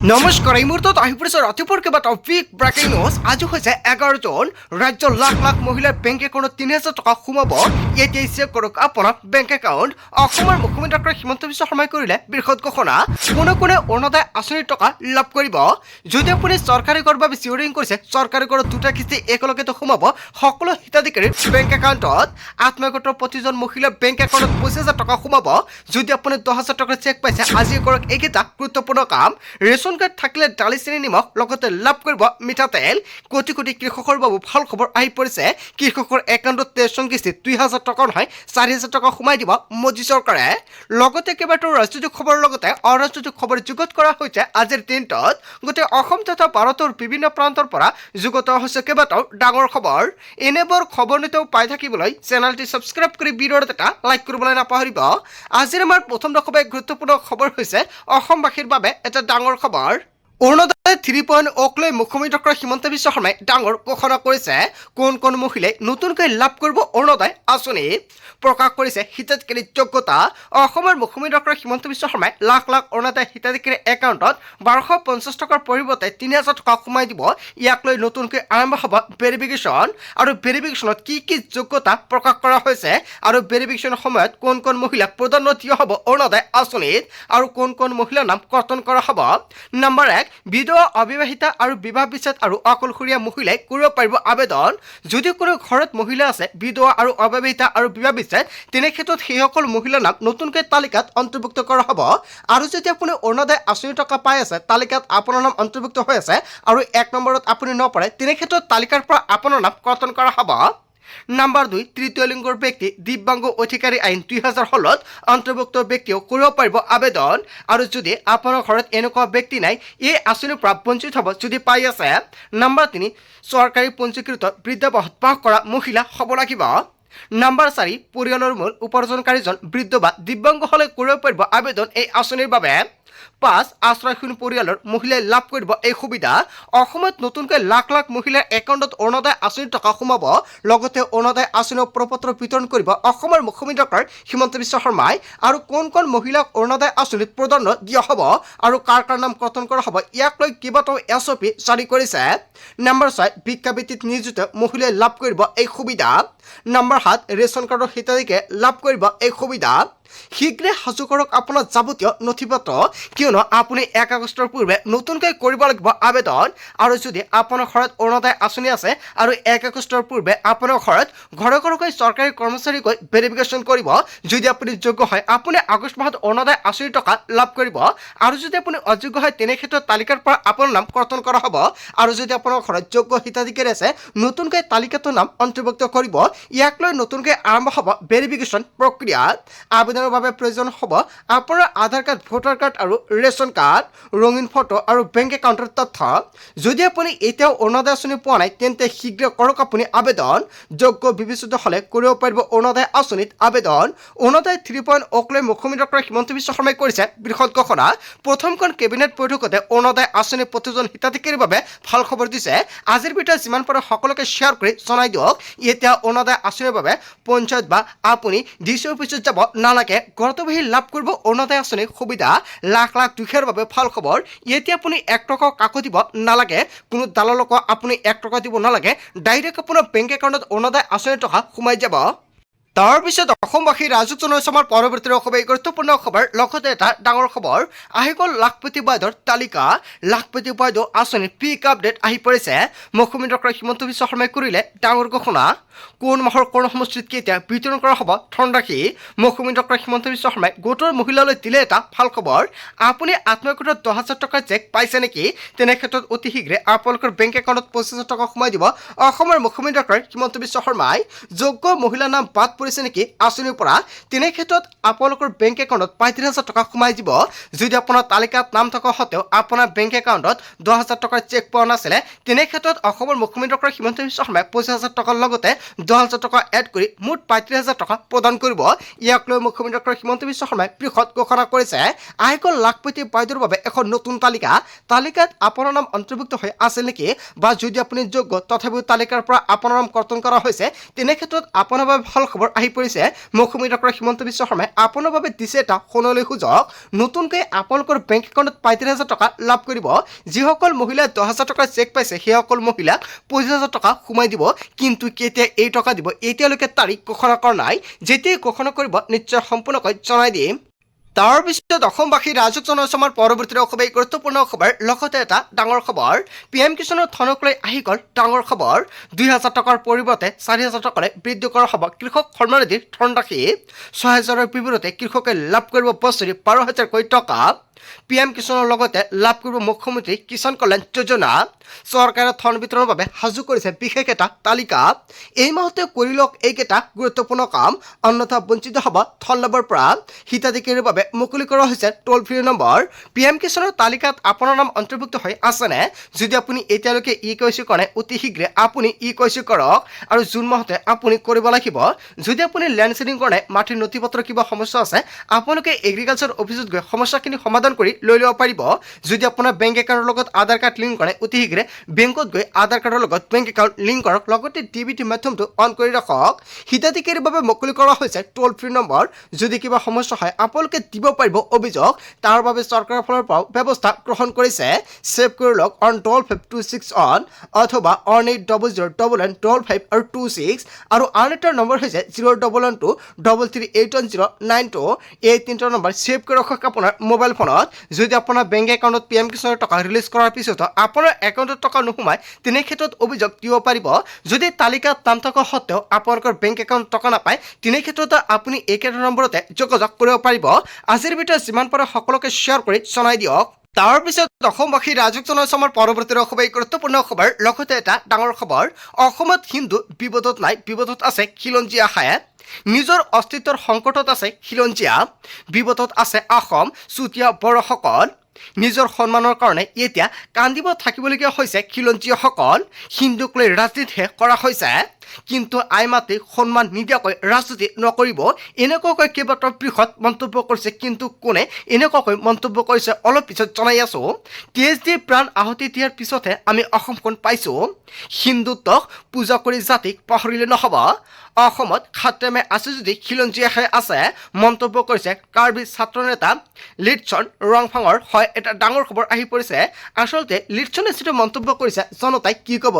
নমস্কাৰ এই মুহূৰ্তত আহি পৰিছে ৰাতিপুৱাৰ কেইবাটাও বিগ ব্ৰেকিং নিউজ। আজি হৈছে 11 ৰাজ্যৰ লাখ লাখ মহিলাৰ বেংক একাউণ্টত ৩,০০০ টকা সোমাব। এতিয়াই চেক কৰক আপোনাৰ বেংক একাউণ্ট। অসমৰ মুখ্যমন্ত্ৰী ডক্টৰ হিমন্ত বিশ্ব শৰ্মাই কৰিলে বৃহৎ ঘোষণা। কোনে কোনে অৰুণোদয় আঁচনিৰ টকা লাভ কৰিব। যদি আপুনি চৰকাৰী ঘৰৰ বাবে চিয়ৰিং কৰিছে, চৰকাৰী ঘৰত দুটা কিস্তি একেলগেতো সোমাব সকলো হিতাধিকাৰীৰ বেংক একাউণ্টত। আত্মীয়গোটৰ প্ৰতিজন মহিলাৰ বেংক একাউণ্টত ২৫,০০০ টকা সোমাব। যদি আপুনি ১০,০০০ টকাৰ চেক পাইছে, আজি কৰক এইকেইটা গুৰুত্বপূৰ্ণ কাম। ৰেচন কাৰ্ড থাকিলে দালি চেনি নিমখ লগতে লাভ কৰিব মিঠাতেল। কোটি কোটি কৃষকৰ বাবে ভাল খবৰ আহি পৰিছে। কৃষকৰ একাউণ্টত ৰেচন কিস্তি ২,০০০ টকা নহয় ৪,০০০ টকা সোমাই দিব মোদী চৰকাৰে। লগতে কেইবাটাও ৰাজনৈতিক খবৰৰ লগতে অৰাজনৈতিক খবৰ যুগুত কৰা হৈছে আজিৰ দিনটোত। গোটেই অসম তথা ভাৰতৰ বিভিন্ন প্ৰান্তৰ পৰা যুগুত হৈছে কেইবাটাও ডাঙৰ খবৰ। এনেবোৰ খবৰ নিতেও পাই থাকিবলৈ চেনেলটি ছাবস্ক্ৰাইব কৰি ভিডিঅ'ত এটা লাইক কৰিবলৈ নাপাহৰিব। আজিৰ আমাৰ প্ৰথম দশমে গুৰুত্বপূৰ্ণ খবৰ হৈছে অসমবাসীৰ বাবে এটা ডাঙৰ খবৰ। অৰুণোদয় 3.0ক লৈ মুখ্যমন্ত্ৰী ডক্টৰ হিমন্ত বিশ্ব শৰ্মাই ডাঙৰ ঘোষণা কৰিছে। কোন কোন মহিলাই নতুনকৈ লাভ কৰিব অৰুণোদয় আঁচনি প্ৰকাশ কৰিছে হিতাধিকাৰীৰ যোগ্যতা। অসমৰ মুখ্যমন্ত্ৰী ডক্টৰ হিমন্ত বিশ্ব শৰ্মাই লাখ লাখ অৰুণোদয় হিতাধিকাৰীৰ একাউণ্টত ১২৫০ টকাৰ পৰিৱৰ্তে ৩,০০০ টকা সোমাই দিব। ইয়াক লৈ নতুনকৈ আৰম্ভ হ'ব ভেৰিফিকেশ্যন। আৰু ভেৰিফিকেশ্যনত কি কি যোগ্যতা প্ৰকাশ কৰা হৈছে আৰু ভেৰিফিকেশ্যনৰ সময়ত কোন কোন মহিলাক প্ৰাধান্য দিয়া হ'ব অৰুণোদয় আঁচনিত আৰু কোন কোন মহিলাৰ নাম কৰ্তন কৰা হ'ব। নম্বৰ ১, বিধৱা অবিবাহিতা আৰু বিবাহ বিচ্ছেদ আৰু অকলশৰীয়া মহিলাই কৰিব পাৰিব আবেদন। যদি কোনো ঘৰত মহিলা আছে বিধৱা আৰু অবিবাহিতা আৰু বিবাহ বিচ্ছেদ, তেনে ক্ষেত্ৰত সেইসকল মহিলাৰ নাম নতুনকৈ তালিকাত অন্তৰ্ভুক্ত কৰা হ'ব। আৰু যদি আপুনি অৰুণোদয় আঁচনিৰ টকা পাই আছে, তালিকাত আপোনাৰ নাম অন্তৰ্ভুক্ত হৈ আছে আৰু ১ নম্বৰত আপুনি নপৰে, তেনে ক্ষেত্ৰত তালিকাৰ পৰা আপোনাৰ নাম কৰ্তন কৰা হ'ব। নম্বৰ ২, তৃতীয় লিংগৰ ব্যক্তি দিব্যাংগ অধিকাৰী আইন ২০১৬ত অন্তৰ্ভুক্ত ব্যক্তিও কৰিব পাৰিব আবেদন। আৰু যদি আপোনাৰ ঘৰত এনেকুৱা ব্যক্তি নাই, এই আঁচনিৰ পৰা বঞ্চিত হ'ব যদি পাই আছে। নম্বৰ ৩, চৰকাৰী পঞ্জীকৃত বৃদ্ধাৱস্থা বাস কৰা মহিলা হ'ব লাগিব। নম্বৰ ৪, পৰিয়ালৰ মূল উপাৰ্জনকাৰীজন বৃদ্ধ বা দিব্যাংগ হ'লে কৰিব পাৰিব আবেদন এই আঁচনিৰ বাবে। ৫, আশ্ৰয়হীন পৰিয়ালৰ মহিলাই লাভ কৰিব এই সুবিধা। অসমত নতুনকৈ লাখ লাখ মহিলাৰ একাউণ্টত অৰুণোদয় আঁচনিৰ টকা সোমাব। লগতে অৰুণোদয় আঁচনিৰ প্ৰপত্ৰ বিতৰণ কৰিব অসমৰ মুখ্যমন্ত্ৰী ডক্টৰ হিমন্ত বিশ্ব শৰ্মাই। আৰু কোন কোন মহিলাক অৰুণোদয় আঁচনিত প্ৰাধান্য দিয়া হ'ব আৰু কাৰ কাৰ নাম কৰ্তন কৰা হ'ব, ইয়াক লৈ কেইবাটাও SOP জাৰি কৰিছে। নম্বৰ ৬, ভিক্ষাবৃত্তিত নিয়োজিত মহিলাই লাভ কৰিব এই সুবিধা। নম্বৰ ৭, ৰেচন কাৰ্ডৰ হিতাধিকাৰীয়ে লাভ কৰিব এই সুবিধা। শীঘ্ৰে সাজু কৰক আপোনাৰ যাৱতীয় নথি পত্ৰ, কিয়নো আপুনি ১ আগষ্টৰ পূৰ্বে নতুনকৈ কৰিব লাগিব আবেদন। আৰু যদি আপোনাৰ ঘৰত অৰুণোদয় আঁচনি আছে আৰু ১ আগষ্টৰ পূৰ্বে আপোনাৰ ঘৰত ঘৰে ঘৰকৈ চৰকাৰী কৰ্মচাৰী গৈ ভেৰিফিকেশ্যন কৰিব। যদি আপুনি যোগ্য হয়, আপুনি আগষ্ট মাহত অৰুণোদয় আঁচনিৰ টকা লাভ কৰিব। আৰু যদি আপুনি অযোগ্য হয়, তেনে ক্ষেত্ৰত তালিকাৰ পৰা আপোনাৰ নাম কৰ্তন কৰা হ'ব। আৰু যদি আপোনাৰ ঘৰত যোগ্য হিতাধিকাৰী আছে, নতুনকৈ তালিকাটোৰ নাম অন্তৰ্ভুক্ত কৰিব। ইয়াক লৈ নতুনকৈ আৰম্ভ হ'ব ভেৰিফিকেশ্যন প্ৰক্ৰিয়া। আবেদনৰ বাবে প্ৰয়োজন হ'ব আপোনাৰ আধাৰ কাৰ্ড, ভোটাৰ কাৰ্ড আৰু ৰেচন কাৰ্ড, ৰঙীন ফটো আৰু বেংক একাউণ্টৰ তথ্য। যদি আপুনি এতিয়াও অৰুণোদয় আঁচনি পোৱা নাই, তেন্তে শীঘ্ৰে কৰক আপুনি আবেদন। যোগ্য বিবেচিত হ'লে কৰিব পাৰিব অৰুণোদয় আঁচনিত আবেদন। অৰুণোদয় 3.0ক লৈ মুখ্যমন্ত্ৰী ডক্টৰ হিমন্ত বিশ্ব শৰ্মাই কৰিছে বৃহৎ ঘোষণা। প্ৰথমখন কেবিনেট বৈঠকতে অৰুণোদয় আঁচনি প্ৰতিজন হিতাধিকাৰীৰ বাবে ভাল খবৰ দিছে। আজিৰ ভিডিঅ'ত যিমান পাৰে সকলোকে শ্বেয়াৰ কৰি জনাই দিয়ক। এতিয়া অৰুণোদয় আঁচনিৰ বাবে পঞ্চায়ত বা আপুনি DC অফিচত যাব নালাগে। ঘৰতে বহি লাভ কৰিব অৰুণোদয় আঁচনিৰ সুবিধা। লাখ লাখ দুখীয়াৰ বাবে ভাল খবৰ। এতিয়া আপুনি ১ টকাও কাকো দিব নালাগে, কোনো দালালকো আপুনি ১ টকা দিব নালাগে। ডাইৰেক্ট আপোনাৰ বেংক একাউণ্টত অৰুণোদয় আঁচনিৰ টকা সোমাই যাব। তাৰপিছত অসমবাসী ৰাজুক জনাইছে আমাৰ পৰৱৰ্তী অসমীয়া গুৰুত্বপূৰ্ণ খবৰ। লগতে এটা ডাঙৰ খবৰ আহি গ'ল লাখপতি বাইদেউৰ তালিকা। লাখপতি বাইদেউ আঁচনিৰ পিক আপডেট আহি পৰিছে। মুখ্যমন্ত্ৰী ডক্টৰ হিমন্ত বিশ্ব শৰ্মাই কৰিলে ডাঙৰ ঘোষণা। কোন মাহৰ কোন সমষ্টিত কেতিয়া বিতৰণ কৰা হ'ব ধনৰাশি। মুখ্যমন্ত্ৰী ডক্টৰ হিমন্ত বিশ্ব শৰ্মাই গোটৰ মহিলালৈ দিলে এটা ভাল খবৰ। আপুনি আত্মীয়গোটত ১০,০০০ টকাৰ চেক পাইছে নেকি? তেনে ক্ষেত্ৰত অতি শীঘ্ৰে আপোনালোকৰ বেংক একাউণ্টত ২৫,০০০ টকা সোমাই দিব অসমৰ মুখ্যমন্ত্ৰী ডক্টৰ হিমন্ত বিশ্ব শৰ্মাই। যোগ্য মহিলাৰ নাম বাদ পৰিছে নেকি আঁচনিৰ পৰা? তেনে ক্ষেত্ৰত আপোনালোকৰ বেংক একাউণ্টত ৩৫,০০০ টকা সোমাই দিব। যদি আপোনাৰ তালিকাত নাম থকা সত্ত্বেও আপোনাৰ বেংক একাউণ্টত ১০,০০০ টকাৰ চেক পোৱা নাছিলে, তেনে ক্ষেত্ৰত অসমৰ মুখ্যমন্ত্ৰী ডক্টৰ হিমন্ত বিশ্ব শৰ্মাই ২৫,০০০ টকাৰ লগতে ১০,০০০ টকা এড কৰি মুঠ ৩৫,০০০ টকা প্ৰদান কৰিব। ইয়াক লৈ মুখ্যমন্ত্ৰী ডক্টৰ হিমন্ত বিশ্ব শৰ্মাই বৃহৎ ঘোষণা কৰিছে। আহি গ'ল লাখপতি বাইদেউৰ বাবে এখন নতুন তালিকা। তালিকাত আপোনাৰ নাম অন্তৰ্ভুক্ত হৈ আছিল নেকি? বা যদি আপুনি যোগ্য তথাপিও তালিকাৰ পৰা আপোনাৰ নাম কৰ্তন কৰা হৈছে, তেনে ক্ষেত্ৰত আপোনাৰ বাবে ভাল খবৰ খবৰ আহি পৰিছে মুখ্যমন্ত্ৰী ডক্টৰ হিমন্ত বিশ্ব শৰ্মাই আপোনাৰ বাবে দিছে এটা সোণালী সুযোগ নতুনকৈ আপোনালোকৰ বেংক একাউণ্টত ৩৫,০০০ টকা লাভ কৰিব যিসকল মহিলাই ১০,০০০ টকাৰ চেক পাইছে সেইসকল মহিলাক ২৫,০০০ টকা সোমাই দিব কিন্তু কেতিয়া এই টকা দিব এতিয়ালৈকে তাৰিখ ঘোষণা কৰা নাই যেতিয়াই ঘোষণা কৰিব নিশ্চয় সম্পূৰ্ণকৈ জনাই দিম তাৰ পিছত অসমবাসী ৰাজক জনসমাৰ পৰৱৰ্তী খুবেই গুৰুত্বপূৰ্ণ খবৰ লগতে এটা ডাঙৰ খবৰ PM কিষাণৰ ধনক লৈ আহি গ'ল ডাঙৰ খবৰ ২,০০০ টকাৰ পৰিৱৰ্তে ৪,০০০ টকালৈ বৃদ্ধি কৰা হ'ব কৃষক সন্মানিধিৰ ধনৰাশি ৬,০০০ৰ বিপৰীতে কৃষকে লাভ কৰিব বছৰি ১২,০০০কৈ টকা PM কিষাণৰ লগতে লাভ কৰিব মুখ্যমন্ত্ৰী কিষাণ কল্যাণ যোজনা চৰকাৰে ধন বিতৰণৰ বাবে সাজু কৰিছে বিশেষ এটা তালিকা এই মাহতে কৰি লওক এইকেইটা গুৰুত্বপূৰ্ণ কাম অন্যথা বঞ্চিত হ'ব ধন লাভৰ পৰা হিতাধিকাৰীৰ বাবে মুকলি কৰা হৈছে টোল ফ্ৰী নম্বৰ PM কিষাণৰ তালিকাত আপোনাৰ নাম অন্তৰ্ভুক্ত হৈ আছেনে যদি আপুনি এতিয়ালৈকে KYC কৰা নাই অতি শীঘ্ৰে আপুনি KYC কৰক আৰু জুন মাহতে আপুনি কৰিব লাগিব যদি আপুনি লেণ্ড চেডিং কৰা নাই মাটিৰ নথিপত্ৰ কিবা সমস্যা আছে আপোনালোকে এগ্ৰিকালচাৰ অফিচত গৈ সমস্যাখিনি সমাধান কৰি লৈ ল'ব পাৰিব যদি আপোনাৰ বেংক একাউণ্টৰ লগত আধাৰ কাৰ্ড লিংক কৰে অতি শীঘ্ৰে বেংকত গৈ আধাৰ কাৰ্ডৰ লগত বেংক একাউণ্ট লিংক কৰক লগতে DBT মাধ্যমটো অন কৰি ৰাখক হিতাধিকাৰীৰ বাবে মুকলি কৰা হৈছে টোল ফ্ৰী নম্বৰ যদি কিবা সমস্যা হয় আপোনালোকে দিব পাৰিব অভিযোগ তাৰ বাবে চৰকাৰৰ ফালৰ পৰা ব্যৱস্থা গ্ৰহণ কৰিছে সেভ কৰি লওক অন 12526 অন অথবা অন 80001155 আৰু 26 আৰু আন এটা নম্বৰ হৈছে 01123381092 এই তিনিটা নম্বৰ সেভ কৰি ৰাখক আপোনাৰ মোবাইল ফোনত যদি আপোনাৰ বেংক একাউণ্টত PM কিষাণৰ টকা ৰিলিজ কৰাৰ পিছত আপোনাৰ একাউণ্টত টকা নোসোমায় তেনে ক্ষেত্ৰত অভিযোগ দিব পাৰিব যদি তালিকাত নাম থকা সত্ত্বেও আপোনালোকৰ বেংক একাউণ্ট টকা নাপায় তেনে ক্ষেত্ৰত আপুনি একেটা নম্বৰতে যোগাযোগ কৰিব পাৰিব আজিৰ ভিডিঅ' যিমান পাৰে সকলোকে শ্বেয়াৰ কৰি জনাই দিয়ক তাৰ পিছত অসমবাসী ৰাজক জনসমাৰ পৰৱৰ্তী খুবেই গুৰুত্বপূৰ্ণ খবৰ লগতে এটা ডাঙৰ খবৰ অসমত হিন্দু বিপদত নাই বিপদত আছে খিলঞ্জীয়া সাহেব নিজৰ অস্তিত্বৰ সংকটত আছে খিলঞ্জীয়া বিপদত আছে অসম চুতীয়া বড়োসকল নিজৰ সন্মানৰ কাৰণে এতিয়া কান্দিব থাকিবলগীয়া হৈছে খিলঞ্জীয়াসকল হিন্দুক লৈ ৰাজনীতিহে কৰা হৈছে কিন্তু আইমাতে সন্মান নিদিয়াকৈ ৰাজনীতি নকৰিব এনেকুৱাকৈ কেইবাটাও বৃহৎ মন্তব্য কৰিছে কিন্তু কোনে এনেকুৱাকৈ মন্তব্য কৰিছে অলপ পিছত জনাই আছো TSD প্ৰাণ আহুতি দিয়াৰ পিছতহে আমি অসমখন পাইছোঁ হিন্দুত্বক পূজা কৰি জাতিক পাহৰিলে নহ'ব অসমত খাটেমে আছে যদি খিলঞ্জীয়াহে আছে মন্তব্য কৰিছে কাৰ্বি ছাত্ৰ নেতা লিটছন ৰংফাঙৰ হয় এটা ডাঙৰ খবৰ আহি পৰিছে আচলতে লিটছনে যিটো মন্তব্য কৰিছে জনতাই কি ক'ব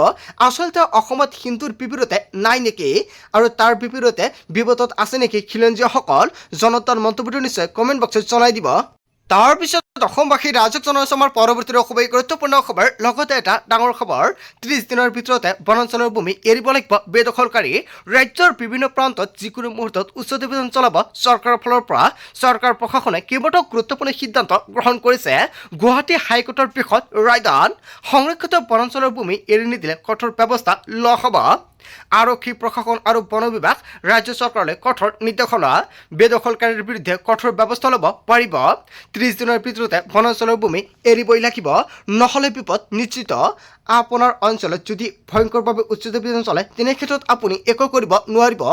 আচলতে অসমত হিন্দুৰ বিপৰীতে নাই নেকি আৰু তাৰ বিপৰীতে বিপদত আছে নেকি খিলঞ্জীয়াসকল জনতাৰ মন্তব্যটো নিশ্চয় কমেণ্ট বক্সত জনাই দিব তাৰ পিছত অসমবাসী ৰাজক জনসমাৰ পৰৱৰ্তী খুবেই গুৰুত্বপূৰ্ণ খবৰ লগতে এটা ডাঙৰ খবৰ 30 দিনৰ ভিতৰতে বনাঞ্চলৰ ভূমি এৰিব লাগিব বেদখলকাৰী ৰাজ্যৰ বিভিন্ন প্ৰান্তত যিকোনো মুহূৰ্তত উচ্ছেদ অভিযান চলাব চৰকাৰৰ ফালৰ পৰা চৰকাৰ প্ৰশাসনে কেইবাটাও গুৰুত্বপূৰ্ণ সিদ্ধান্ত গ্ৰহণ কৰিছে গুৱাহাটী হাইকোৰ্টৰ বৃহৎ ৰায়দান সংৰক্ষিত বনাঞ্চলৰ ভূমি এৰি নিদিলে কঠোৰ ব্যৱস্থা লোৱা হ'ব আৰক্ষী প্ৰশাসন আৰু বন বিভাগ ৰাজ্য চৰকাৰলৈ কঠোৰ নিৰ্দেশনা বেদখলকাৰীৰ বিৰুদ্ধে কঠোৰ ব্যৱস্থা ল'ব পাৰিব 30 দিনৰ ভিতৰতে বনাঞ্চলৰ ভূমি এৰিবই লাগিব নহ'লে বিপদ নিশ্চিত আপোনাৰ অঞ্চলত যদি ভয়ংকৰভাৱে উচ্ছেদ অভিযান চলে তেনে ক্ষেত্ৰত আপুনি একো কৰিব নোৱাৰিব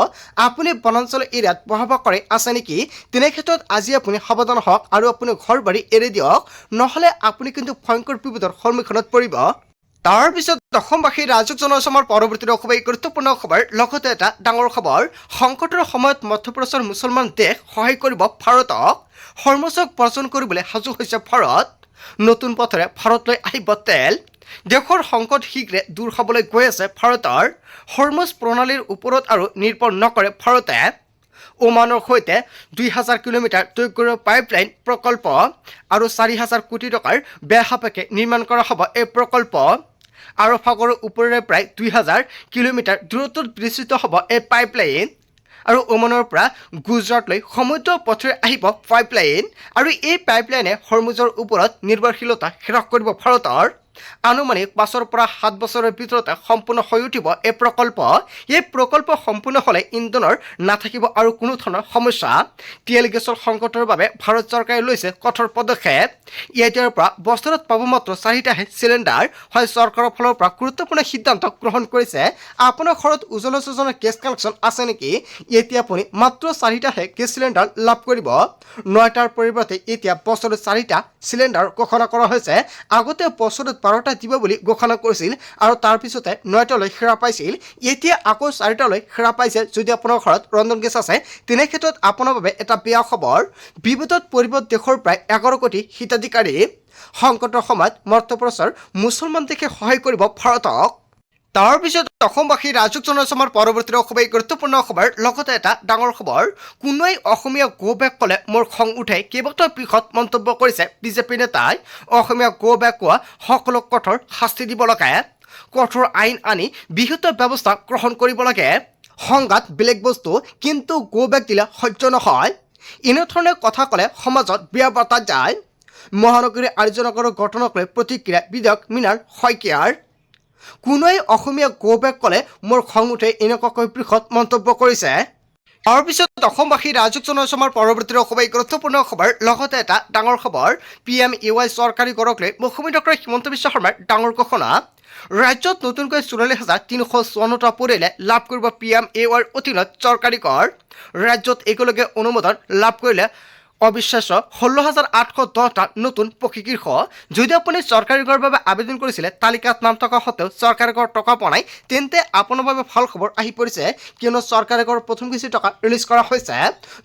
আপুনি বনাঞ্চল এৰিয়াত বসবাস কৰি আছে নেকি তেনে ক্ষেত্ৰত আজি আপুনি সাৱধান হওক আৰু আপুনি ঘৰ বাৰী এৰি দিয়ক নহ'লে আপুনি কিন্তু ভয়ংকৰ বিপদৰ সন্মুখীনত পৰিব তাৰ পিছত অসমবাসী ৰাজক জনসমাৰ পৰৱৰ্তী খুবেই গুৰুত্বপূৰ্ণ খবৰ লগতে এটা ডাঙৰ খবৰ সংকটৰ সময়ত মধ্যপ্ৰাচ্যৰ মুছলমান দেশ সহায় কৰিব ভাৰতক হৰমুজক বৰ্জন কৰিবলৈ সাজু হৈছে ভাৰত নতুন পথেৰে ভাৰতলৈ আহিব তেল দেশৰ সংকট শীঘ্ৰে দূৰ হ'বলৈ গৈ আছে ভাৰতৰ হৰমুজ প্ৰণালীৰ ওপৰত আৰু নিৰ্ভৰ নকৰে ভাৰতে ওমানৰ সৈতে ২,০০০ কিলোমিটাৰ দৈৰ্ঘ্যৰ পাইপলাইন প্ৰকল্প আৰু ৪,০০০ কোটি টকাৰ ব্যয় সাপেক্ষে নিৰ্মাণ কৰা হ'ব এই প্ৰকল্প আৰৱ সাগৰৰ ওপৰেৰে প্ৰায় ২,০০০ কিলোমিটাৰ দূৰত্বত বিস্তৃত হ'ব এই পাইপলাইন আৰু ওমানৰ পৰা গুজৰাটলৈ সমুদ্ৰ পথেৰে আহিব পাইপলাইন আৰু এই পাইপলাইনে হৰমুজৰ ওপৰত নিৰ্ভৰশীলতা হ্ৰাস কৰিব ভাৰতৰ আনুমানিক 5 পৰা 7 বছৰৰ ভিতৰতে সম্পূৰ্ণ হৈ উঠিব এই প্ৰকল্প সম্পূৰ্ণ হ'লে ইন্ধনৰ নাথাকিব আৰু কোনো ধৰণৰ সমস্যা তেল গেছৰ সংকটৰ বাবে ভাৰত চৰকাৰে লৈছে কঠোৰ পদক্ষেপ ইয়াৰ পৰা বছৰত পাব মাত্ৰ 4টাহে চিলিণ্ডাৰ হয় চৰকাৰৰ ফালৰ পৰা গুৰুত্বপূৰ্ণ সিদ্ধান্ত গ্ৰহণ কৰিছে আপোনাৰ ঘৰত উজলা যোজনা গেছ কানেকশ্যন আছে নেকি এতিয়া আপুনি মাত্ৰ 4টাহে গেছ চিলিণ্ডাৰ লাভ কৰিব 9টাৰ পৰিৱৰ্তে এতিয়া বছৰত 4টা চিলিণ্ডাৰ ঘোষণা কৰা হৈছে আগতে বছৰত 12টা দিব বুলি ঘোষণা কৰিছিল আৰু তাৰ পিছতে 9টালৈ হেৰা পাইছিল। এতিয়া আকৌ 4টালৈ হেৰা পাইছে। যদি আপোনাৰ ঘৰত ৰন্ধন গেছ আছে তেনে ক্ষেত্ৰত আপোনাৰ বাবে এটা বেয়া খবৰ। বিপদত পৰিব দেশৰ প্ৰায় 11 কোটি হিতাধিকাৰী। সংকটৰ সময়ত মধ্যপ্ৰাচ্যৰ মুছলমান দেশে সহায় কৰিব ভাৰতক। তাৰ পিছত অসমবাসী ৰাজুক জনসমাৰ পৰৱৰ্তী খুবেই গুৰুত্বপূৰ্ণ খবৰ। লগতে এটা ডাঙৰ খবৰ, কোনোৱে অসমীয়া গো বেক ক'লে মোৰ খং উঠে, কেইবাটাও বৃহৎ মন্তব্য কৰিছে বিজেপি নেতাই। অসমীয়া গো বেক কোৱা সকলো কঠোৰ শাস্তি দিব লাগে, কঠোৰ আইন আনি বিহিত ব্যৱস্থা গ্ৰহণ কৰিব লাগে। সংঘাত বেলেগ বস্তু, কিন্তু গো বেক দিলে সহ্য নহয়। এনেধৰণে কথা ক'লে সমাজত বেয়া বাৰ্তা যায়। মহানগৰী আৰ্যনগৰৰ ঘটনাক লৈ প্ৰতিক্ৰিয়া বিধায়ক মীনাৰ শইকীয়াৰ। কোনোৱে অসমীয়া গো বেক ক'লে মোৰ খং উঠে, এনেকুৱাকৈ বৃহৎ মন্তব্য কৰিছে। তাৰপিছত অসমবাসী ৰাজুক জনসমাৰ পৰৱৰ্তী খুবেই গুৰুত্বপূৰ্ণ খবৰ। লগতে এটা ডাঙৰ খবৰ, PMAY চৰকাৰী গড়ক লৈ মুখ্যমন্ত্ৰী ডক্টৰ হিমন্ত বিশ্ব শৰ্মাৰ ডাঙৰ ঘোষণা। ৰাজ্যত নতুনকৈ 44,354টা পৰিয়ালে লাভ কৰিব PMAYৰ অধীনত চৰকাৰী গড়। ৰাজ্যত একেলগে অনুমোদন লাভ কৰিলে অবিশ্বাস্য 16,810টা নতুন পকী গৃহ। যদি আপুনি চৰকাৰী গড়ৰ বাবে আবেদন কৰিছিলে, তালিকাত নাম থকা সত্ত্বেও চৰকাৰী গড় টকা পোৱা নাই, তেন্তে আপোনাৰ বাবে ভাল খবৰ আহি পৰিছে, কিয়নো চৰকাৰী গড়ৰ প্ৰথম কিস্তি টকা ৰিলিজ কৰা হৈছে।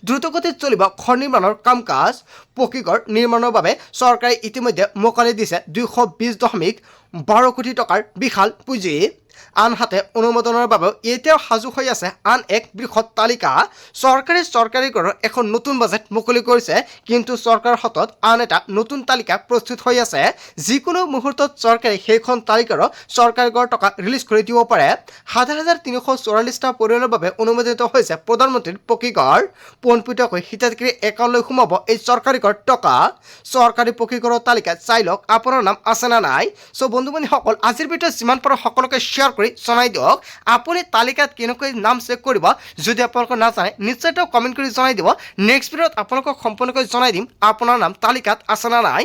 দ্ৰুতগতিত চলিব ঘৰ নিৰ্মাণৰ কাম কাজ। পকী গড় নিৰ্মাণৰ বাবে চৰকাৰে ইতিমধ্যে মোকালি দিছে 220.12 কোটি টকাৰ বিশাল পুঁজি। আনহাতে অনুমোদনৰ বাবেও এতিয়াও সাজু হৈ আছে আন এক বৃহৎ তালিকা। চৰকাৰী গড়ৰ এখন নতুন বাজেট মুকলি কৰিছে, কিন্তু চৰকাৰৰ হাতত আন এটা নতুন তালিকা প্ৰস্তুত হৈ আছে। যিকোনো মুহূৰ্তত চৰকাৰে সেইখন তালিকাৰো চৰকাৰী গড় টকা ৰিলিজ কৰি দিব পাৰে। 7,344টা পৰিয়ালৰ বাবে অনুমোদিত হৈছে প্ৰধানমন্ত্ৰীৰ পকী গড়। পোনপটীয়াকৈ হিতাধিকাৰী একাউণ্টলৈ সোমাব এই চৰকাৰী গড় টকা। চৰকাৰী পকী গড়ৰ তালিকাত চাই লওক আপোনাৰ নাম আছে নে নাই। চ' বন্ধু বান্ধৱীসকল, আজিৰ ভিডিঅ'ত যিমান পাৰোঁ সকলোকে শ্বেয়াৰ কৰি জনাই দিয়ক আপুনি তালিকাত কেনেকৈ নাম চেক কৰিব। যদি আপোনালোকে নাজানে নিশ্চয় কমেণ্ট কৰি জনাই দিব। নেক্সট ভিডিঅ'ত আপোনালোকক সম্পূৰ্ণকৈ জনাই দিম আপোনাৰ নাম তালিকাত আছে নে নাই।